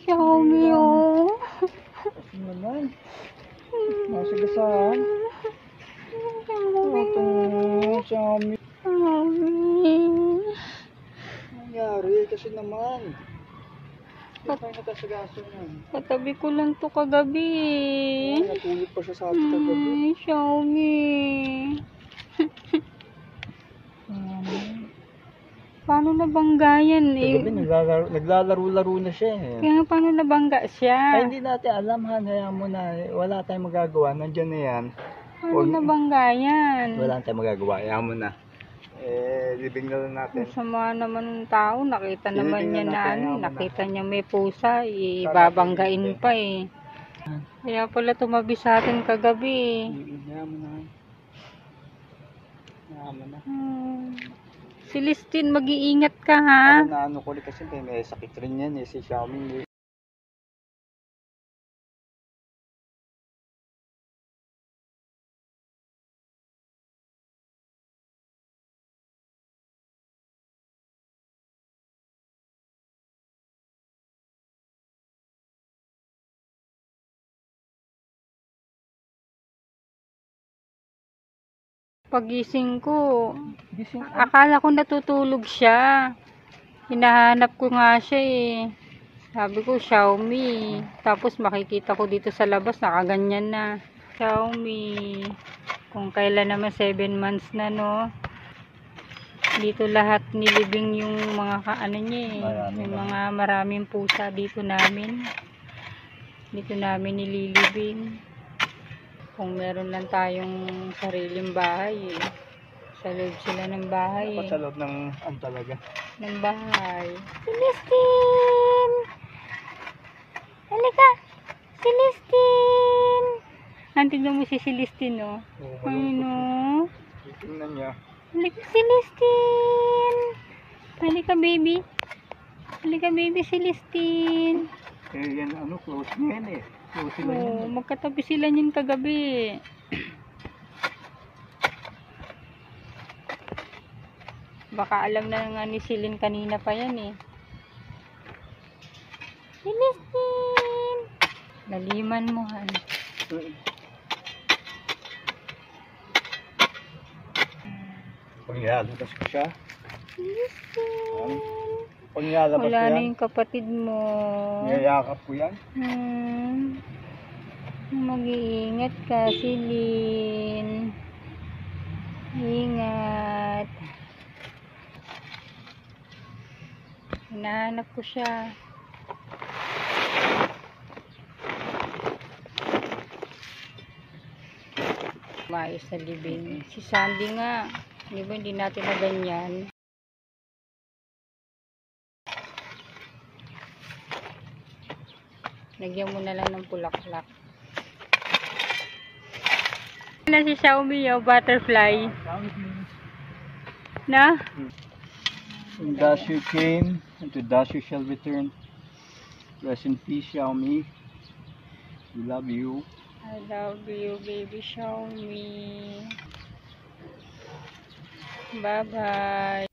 Xiaomi, oh. Kasi naman. Masagasaan. Ito, Xiaomi. Nangyari kasi naman. Hindi tayo natasagaso yan. Katabi ko lang to kagabi. Natulog pa siya sa atin kagabi. Xiaomi. Paano nabangga yan eh? Kagabi naglalaro-laro na siya eh. Kaya paano nabangga siya? Ay, hindi natin alam, hayaan mo na. Wala tayong magagawa. Nandiyan na yan. Paano nabangga yan? Wala tayong magagawa. Hayaan mo na. Libing na lang natin. Masama naman ng tao. Nakita naman niya na ano. Nakita niya may pusa. Ibabanggain pa eh. Kaya pala tumabi sa atin kagabi. Hayaan mo na. Hayaan mo na. Celestine, mag-iingat ka ha. Ano ko kasi may sakit rin yan eh, si Xiaomi. Pagising ko, akala ko natutulog siya. Hinahanap ko nga siya eh. Sabi ko, Xiaomi. Tapos makikita ko dito sa labas, nakaganyan na. Xiaomi. Kung kailan naman 7 months na no. Dito lahat nilibing yung mga kaano niya eh. Yung mga maraming pusa dito namin. Dito namin nililibing. Kung meron lang tayong sariling bahay eh. Sa loob sila ng bahay eh. Sa loob ng talaga. Ng bahay. Celestine! Halika! Celestine! Tingnan mo si Celestine oh. Ayun oh. Tingnan niya. Halika Celestine! Halika baby. Halika baby Celestine. Yan close na yan eh. Magkatabi sila niyan kagabi. Baka alam na nga ni Celine kanina pa yan eh. Celestine! Laliman mo han. Paglalabas ko siya. Celestine! Paglalabas ko yan. Wala na yung kapatid mo. Niyayakap ko yan. Mag-iingat ka, Celine. Ingat. Hinahanap ko siya. Maayos sa libing. Si Sandy nga. Di ba hindi natin na ganyan? Lagyan mo na lang ng pulaklak. Na si Xiaomi yung butterfly. Na? From thus you came, and to thus you shall return. Rest in peace, Xiaomi. We love you. I love you, baby Xiaomi. Bye-bye.